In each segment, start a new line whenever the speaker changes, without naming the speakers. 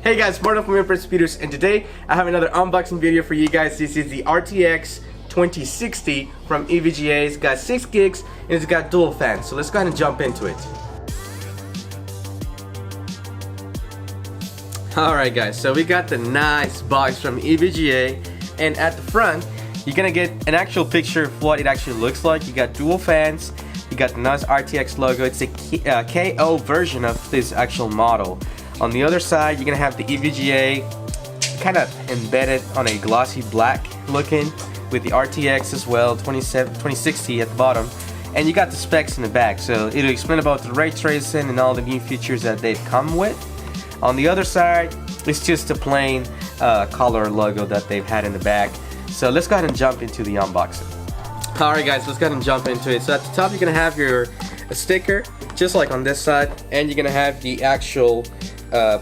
Hey guys, Martin from Impressive Computers, and today I have another unboxing video for you guys. This is the RTX 2060 from EVGA. It's got 6 gigs and it's got dual fans. So let's go ahead and jump into it. Alright guys, so we got the nice box from EVGA, and at the front you're gonna get an actual picture of what it actually looks like. You got dual fans, you got the nice RTX logo. It's a KO version of this actual model. On the other side, you're gonna have the EVGA kind of embedded on a glossy black looking with the RTX as well, 2060 at the bottom. And you got the specs in the back, so it'll explain about the ray tracing and all the new features that they've come with. On the other side, it's just a plain color logo that they've had in the back. So let's go ahead and jump into the unboxing. Alright guys, let's go ahead and jump into it. So at the top, you're gonna have your sticker, just like on this side, and you're gonna have the actual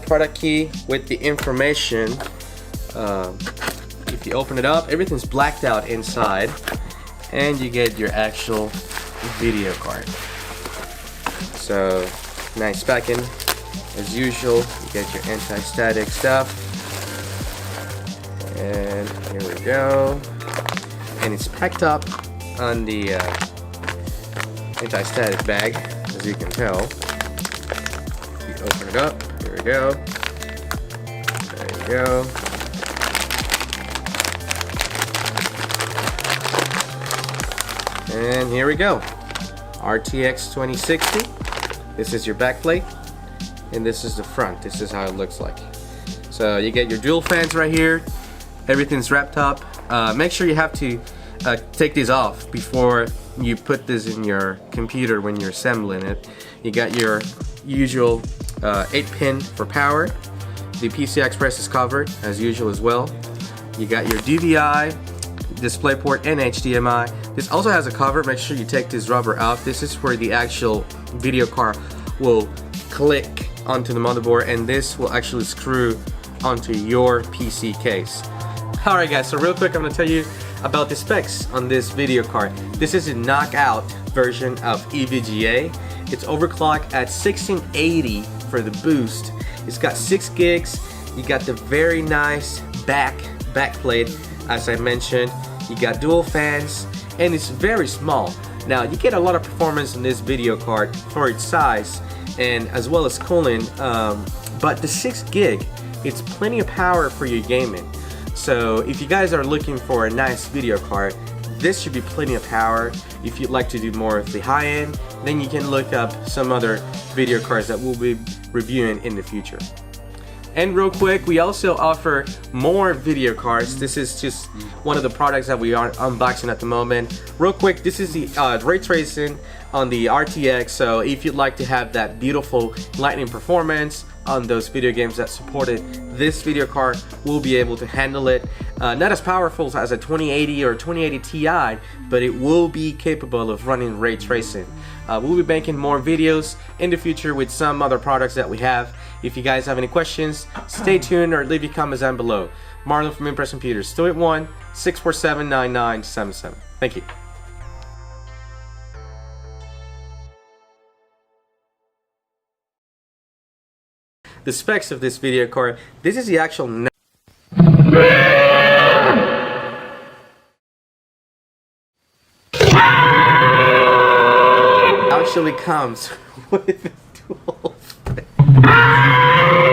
product key with the information. If you open it up, everything's blacked out inside, and you get your actual video card. So nice packing as usual. You get your anti-static stuff, and here we go. And it's packed up on the anti-static bag, as you can tell. You open it up. Here we go. There you go. And here we go. RTX 2060. This is your back plate, and this is the front. This is how it looks like. So you get your dual fans right here. Everything's wrapped up. Make sure you have to take these off before you put this in your computer when you're assembling it. You got your usual 8-pin for power. The PCI Express is covered as usual as well. You got your DVI, DisplayPort, and HDMI. This also has a cover. Make sure you take this rubber out. This is where the actual video card will click onto the motherboard, and this will actually screw onto your PC case. Alright guys, so real quick I'm going to tell you about the specs on this video card. This is a knockout version of EVGA. It's overclocked at 1680 for the boost. It's got 6 gigs. You got the very nice back plate, as I mentioned. You got dual fans, and it's very small. Now you get a lot of performance in this video card for its size, and as well as cooling. But the 6 gig, it's plenty of power for your gaming. So if you guys are looking for a nice video card, this should be plenty of power. If you'd like to do more of the high end, then you can look up some other video cards that we'll be reviewing in the future. And real quick, we also offer more video cards. This is just one of the products that we are unboxing at the moment. Real quick, this is the ray tracing on the RTX. So if you'd like to have that beautiful lightning performance on those video games that supported this video card, will be able to handle it. Not as powerful as a 2080 or 2080 Ti, but it will be capable of running ray tracing. We'll be making more videos in the future with some other products that we have. If you guys have any questions, stay tuned or leave your comments down below. Marlon from Impressive Computers, 281-647-9977. Thank you. The specs of this video card. This is the actual actually comes with dual